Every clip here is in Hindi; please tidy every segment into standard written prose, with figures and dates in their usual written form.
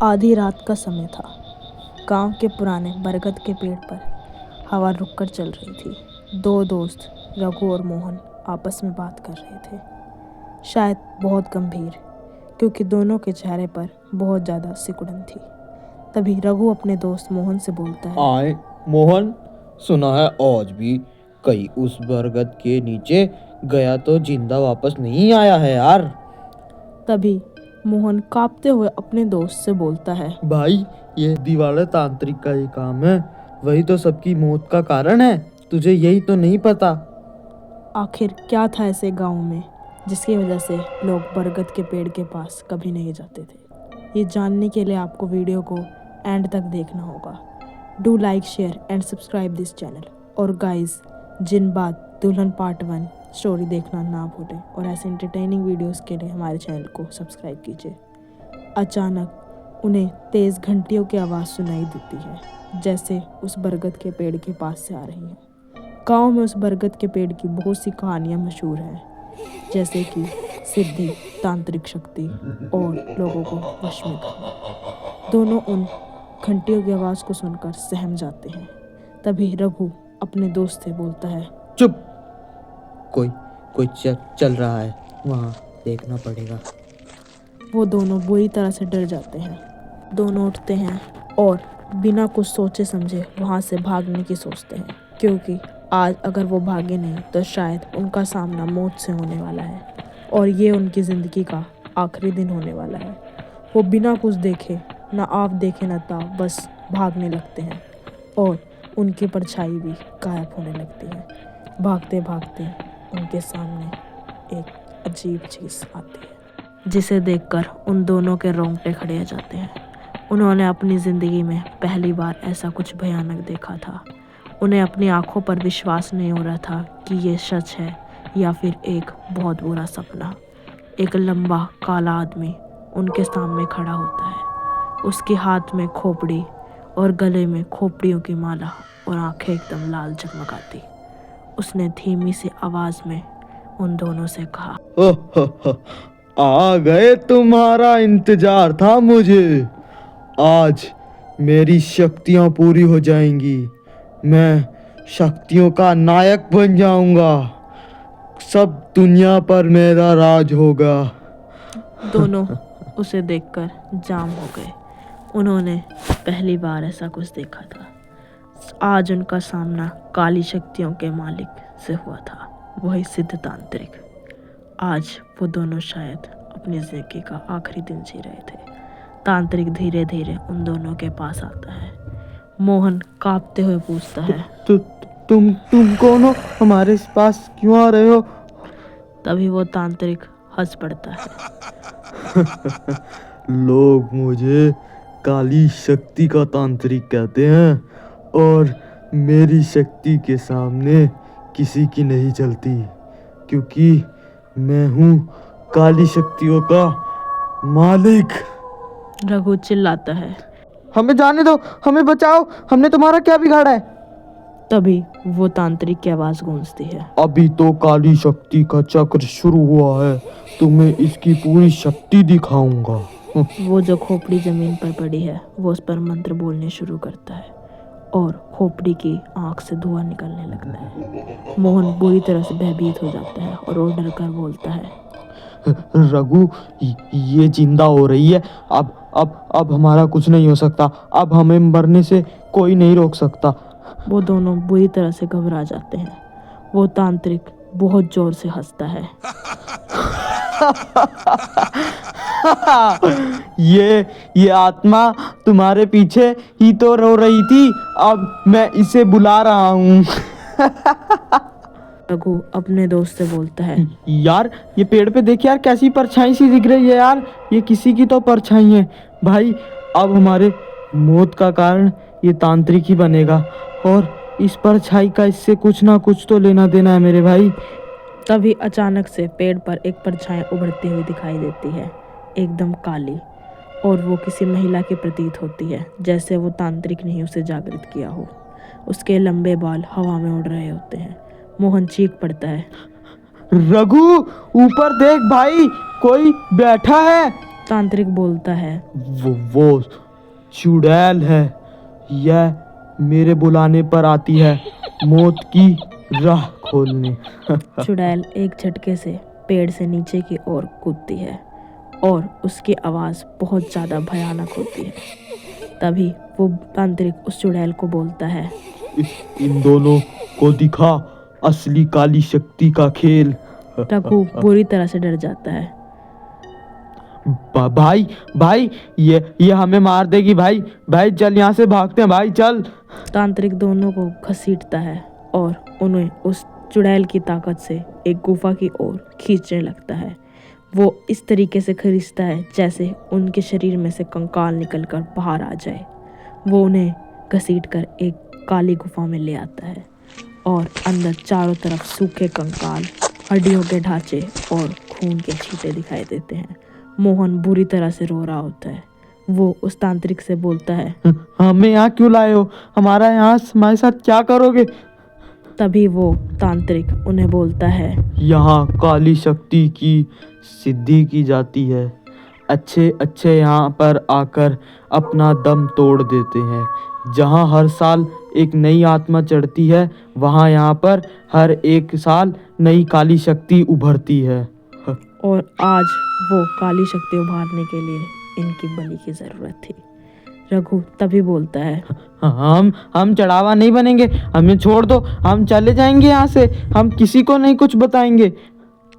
आधी रात का समय था। गांव के पुराने बरगद के पेड़ पर हवा रुककर चल रही थी। दो दोस्त रघु और मोहन आपस में बात कर रहे थे, शायद बहुत गंभीर, क्योंकि दोनों के चेहरे पर बहुत ज़्यादा सिकुड़न थी। तभी रघु अपने दोस्त मोहन से बोलता है, आए मोहन, सुना है आज भी कहीं उस बरगद के नीचे गया तो जिंदा वापस नहीं आया है यार। तभी मोहन कांपते हुए अपने दोस्त से बोलता है, भाई ये दीवाला तांत्रिक का ही काम है, वही तो सबकी मौत का कारण है, तुझे यही तो नहीं पता। आखिर क्या था ऐसे गांव में जिसकी वजह से लोग बरगद के पेड़ के पास कभी नहीं जाते थे। ये जानने के लिए आपको वीडियो को एंड तक देखना होगा। Do like, share and subscribe this channel. और गाइस, जिन बात दुल्हन पार्ट 1 स्टोरी देखना ना भूलें और ऐसे एंटरटेनिंग वीडियोस के लिए हमारे चैनल को सब्सक्राइब कीजिए। अचानक उन्हें तेज़ घंटियों की आवाज़ सुनाई देती है, जैसे उस बरगद के पेड़ के पास से आ रही है। गांव में उस बरगद के पेड़ की बहुत सी कहानियाँ मशहूर हैं, जैसे कि सिद्धि, तांत्रिक शक्ति और लोगों को वश में करना। दोनों उन घंटियों की आवाज़ को सुनकर सहम जाते हैं। तभी रघु अपने दोस्त से बोलता है, चुप, कोई चल रहा है, वहाँ देखना पड़ेगा। वो दोनों बुरी तरह से डर जाते हैं। दोनों उठते हैं और बिना कुछ सोचे समझे वहाँ से भागने की सोचते हैं, क्योंकि आज अगर वो भागे नहीं तो शायद उनका सामना मौत से होने वाला है और ये उनकी ज़िंदगी का आखिरी दिन होने वाला है। वो बिना कुछ देखे, ना आप देखे ना ताव, बस भागने लगते हैं और उनकी परछाई भी गायब होने लगती है। भागते भागते उनके सामने एक अजीब चीज़ आती है, जिसे देखकर उन दोनों के रोंगटे खड़े हो जाते हैं। उन्होंने अपनी ज़िंदगी में पहली बार ऐसा कुछ भयानक देखा था। उन्हें अपनी आंखों पर विश्वास नहीं हो रहा था कि ये सच है या फिर एक बहुत बुरा सपना। एक लंबा काला आदमी उनके सामने खड़ा होता है। उसके हाथ में खोपड़ी और गले में खोपड़ियों की माला और आंखें एकदम लाल चमकाती। उसने धीमी सी आवाज़ में उन दोनों से कहा, आ गए, तुम्हारा इंतजार था मुझे। आज मेरी शक्तियां पूरी हो जाएंगी, मैं शक्तियों का नायक बन जाऊंगा, सब दुनिया पर मेरा राज होगा। दोनों उसे देखकर जाम हो गए। उन्होंने पहली बार ऐसा कुछ देखा था। आज उनका सामना काली शक्तियों के मालिक से हुआ था, वही सिद्ध तांत्रिक। आज वो दोनों शायद अपनी जिंदगी का आखिरी दिन जी रहे थे। तांत्रिक धीरे धीरे उन दोनों के पास आता है। मोहन कांपते हुए पूछता है, तुम कौन हो, हमारे पास क्यों आ रहे हो? तभी वो तांत्रिक हंस पड़ता है। लोग मुझे काली शक्ति का तांत्रिक कहते हैं और मेरी शक्ति के सामने किसी की नहीं चलती, क्योंकि मैं हूँ काली शक्तियों का मालिक। रघु चिल्लाता है, हमें जाने दो, हमें बचाओ, हमने तुम्हारा क्या बिगाड़ा है? तभी वो तांत्रिक की आवाज़ गूंजती है, अभी तो काली शक्ति का चक्र शुरू हुआ है, तुम्हें इसकी पूरी शक्ति दिखाऊंगा। वो जो खोपड़ी जमीन पर पड़ी है वो उस पर मंत्र बोलने शुरू करता है और खोपड़ी की आंख से धुआं निकलने लगता है। मोहन बुरी तरह से भयभीत हो जाता है और वो डर कर बोलता है, रघु, ये जिंदा हो रही है, अब हमारा कुछ नहीं हो सकता, अब हमें मरने से कोई नहीं रोक सकता। वो दोनों बुरी तरह से घबरा जाते हैं। वो तांत्रिक बहुत जोर से हंसता है। ये आत्मा तुम्हारे पीछे ही तो रो रही थी, अब मैं इसे बुला रहा हूँ। रघु अपने दोस्त से बोलता है, यार ये पेड़ पे देख यार, कैसी परछाई सी दिख रही है यार, ये किसी की तो परछाई है। भाई अब हमारे मौत का कारण ये तांत्रिक ही बनेगा और इस परछाई का इससे कुछ ना कुछ तो लेना देना है मेरे भाई। तभी अचानक से पेड़ पर एक परछाई उभरती हुई दिखाई देती है, एकदम काली, और वो किसी महिला की प्रतीत होती है, जैसे वो तांत्रिक ने ही उसे जागृत किया हो। उसके लंबे बाल हवा में उड़ रहे होते हैं। मोहन चीख पड़ता है, रघु ऊपर देख भाई, कोई बैठा है। तांत्रिक बोलता है। वो चुड़ैल है, यह मेरे बुलाने पर आती है मौत की राह खोलने। चुड़ैल एक झटके से पेड़ से नीचे की ओर कूदती है और उसकी आवाज़ बहुत ज़्यादा भयानक होती है। तभी वो तांत्रिक उस चुड़ैल को बोलता है, इन दोनों को दिखा असली काली शक्ति का खेल। रघु बुरी तरह से डर जाता है। भाई भाई, ये हमें मार देगी भाई। भाई चल यहाँ से भागते हैं भाई, चल। तांत्रिक दोनों को घसीटता है और उन्हें उस चुड़ैल की ताकत से एक गुफा की ओर खींचने लगता है। वो इस तरीके से खींचता है जैसे उनके शरीर में से कंकाल निकलकर बाहर आ जाए। वो उन्हें घसीटकर एक काली गुफा में ले आता है और अंदर चारों तरफ सूखे कंकाल, हड्डियों के ढांचे और खून के छींटे दिखाई देते हैं। मोहन बुरी तरह से रो रहा होता है। वो उस तांत्रिक से बोलता है, हमें यहाँ क्यों लाए हो? हमारे साथ क्या करोगे? तभी वो तांत्रिक उन्हें बोलता है, यहाँ काली शक्ति की सिद्धि की जाती है। अच्छे यहाँ पर आकर अपना दम तोड़ देते हैं। जहाँ हर साल एक नई आत्मा चढ़ती है, वहाँ यहाँ पर हर एक साल नई काली शक्ति उभरती है। और आज वो काली शक्ति उभारने के लिए इनकी बलि की जरूरत थी। रघु तभी बोलता है, हम चढ़ावा नहीं बनेंगे, हमें छोड़ दो, हम चले जाएंगे यहाँ से, हम किसी को नहीं कुछ बताएंगे।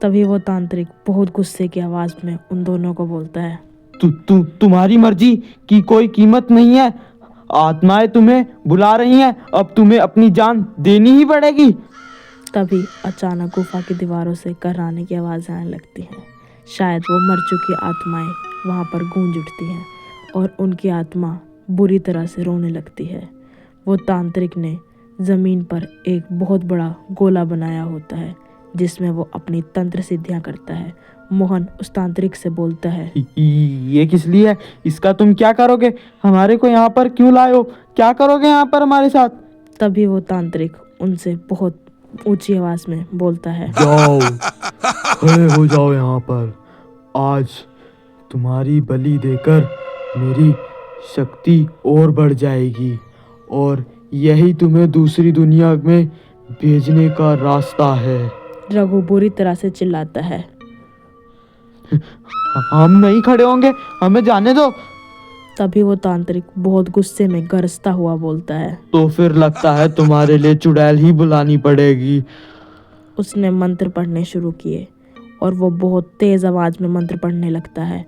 तभी वो तांत्रिक बहुत गुस्से की आवाज में उन दोनों को बोलता है, तुम्हारी मर्जी की कोई कीमत नहीं है। आत्माएं तुम्हें बुला रही हैं, अब तुम्हें अपनी जान देनी ही पड़ेगी। तभी अचानक गुफा की दीवारों से कर्राने की आवाज़ आने लगती है। शायद वो मर चुकी आत्माएं वहाँ पर गूंज उठती हैं और उनकी आत्मा बुरी तरह से रोने लगती है। वो तांत्रिक ने ज़मीन पर एक बहुत बड़ा गोला बनाया होता है जिसमें वो अपनी तंत्र सिद्धियाँ करता है। मोहन उस तांत्रिक से बोलता है, ये किस लिए है? इसका तुम क्या करोगे? हमारे को यहाँ पर क्यों लाए हो? क्या करोगे यहाँ पर हमारे साथ? तभी वो तांत्रिक उनसे बहुत ऊंची आवाज में बोलता है, जाओ, खड़े हो जाओ यहाँ पर। आज तुम्हारी बलि देकर मेरी शक्ति और बढ़ जाएगी और यही तुम्हें दूसरी दुनिया में भेजने का रास्ता है। रघु बुरी तरह से चिल्लाता है, हम नहीं खड़े होंगे, हमें जाने दो। तभी वो तांत्रिक बहुत गुस्से में गरजता हुआ बोलता है, तो फिर लगता है तुम्हारे लिए चुड़ैल ही बुलानी पड़ेगी। उसने मंत्र पढ़ने शुरू किए और वो बहुत तेज आवाज में मंत्र पढ़ने लगता है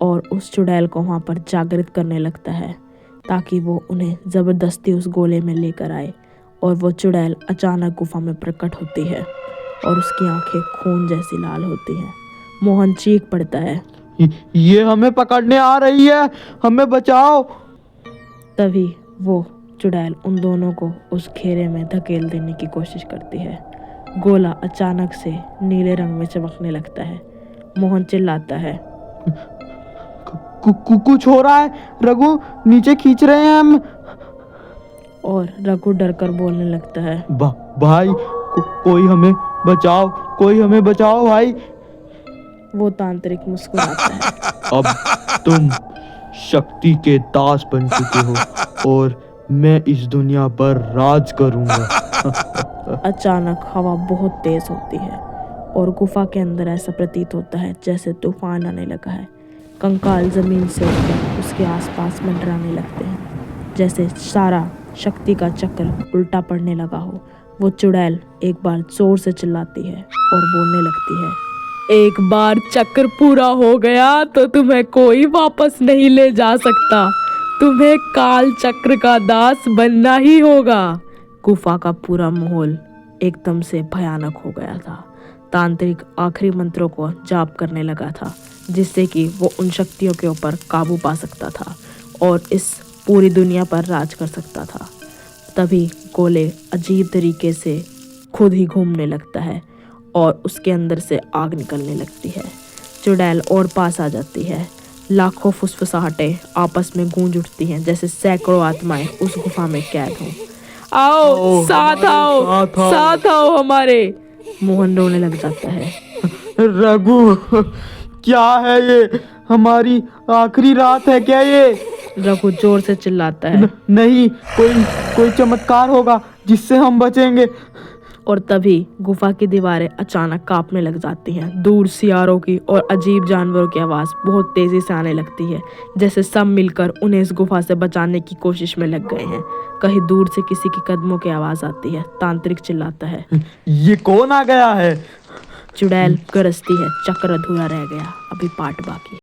और उस चुड़ैल को वहाँ पर जागृत करने लगता है ताकि वो उन्हें ज़बरदस्ती उस गोले में लेकर आए। और वो चुड़ैल अचानक गुफा में प्रकट होती है और उसकी आंखें खून जैसी लाल होती हैं। मोहन चीख पड़ता है, ये हमें पकड़ने आ रही है, हमें बचाओ। तभी वो चुड़ैल उन दोनों को उस घेरे में धकेल देने की कोशिश करती है। गोला अचानक से नीले रंग में चमकने लगता है। मोहन चिल्लाता है, कुछ हो रहा है रघु, नीचे खींच रहे हैं हम। और रघु डरकर बोलने लगता है, भाई कोई हमें बचाओ, कोई हमें बचाओ भाई। वो तांत्रिक मुस्कुराता है, अब तुम शक्ति के दास बन चुके हो और मैं इस दुनिया पर राज करूंगा। अचानक हवा बहुत तेज होती है और गुफा के अंदर ऐसा प्रतीत होता है जैसे तूफान आने लगा है। कंकाल जमीन से उठकर उसके आसपास मंडराने लगते हैं जैसे सारा शक्ति का चक्र उल्टा पड़ने लगा हो। वो चुड़ैल एक बार जोर से चिल्लाती है और बोलने लगती है, एक बार चक्र पूरा हो गया तो तुम्हें कोई वापस नहीं ले जा सकता, तुम्हें काल चक्र का दास बनना ही होगा। गुफा का पूरा माहौल एकदम से भयानक हो गया था। तांत्रिक आखिरी मंत्रों को जाप करने लगा था जिससे कि वो उन शक्तियों के ऊपर काबू पा सकता था और इस पूरी दुनिया पर राज कर सकता था। तभी गोले अजीब तरीके से खुद ही घूमने लगता है और उसके अंदर से आग निकलने लगती है। चुड़ैल और पास आ जाती है। लाखों फुसफुसाहटें आपस में गूंज उठती हैं जैसे सैकड़ों आत्माएं उस गुफा में कैद हों। आओ साथ आओ, साथ आओ हमारे। मोहन रोने लग जाता है। रघु क्या है ये? हमारी आखिरी रात है क्या ये? रघु जोर से चिल्लाता है। नहीं, कोई चमत्कार होगा जिससे हम बचेंगे। और तभी गुफा की दीवारें अचानक कांपने लग जाती हैं। दूर सियारों की और अजीब जानवरों की आवाज़ बहुत तेजी से आने लगती है, जैसे सब मिलकर उन्हें इस गुफा से बचाने की कोशिश में लग गए हैं। कहीं दूर से किसी की कदमों की आवाज़ आती है। तांत्रिक चिल्लाता है, ये कौन आ गया है? चुड़ैल गरजती है। चक्र अधूरा रह गया, अभी पार्ट बाकी।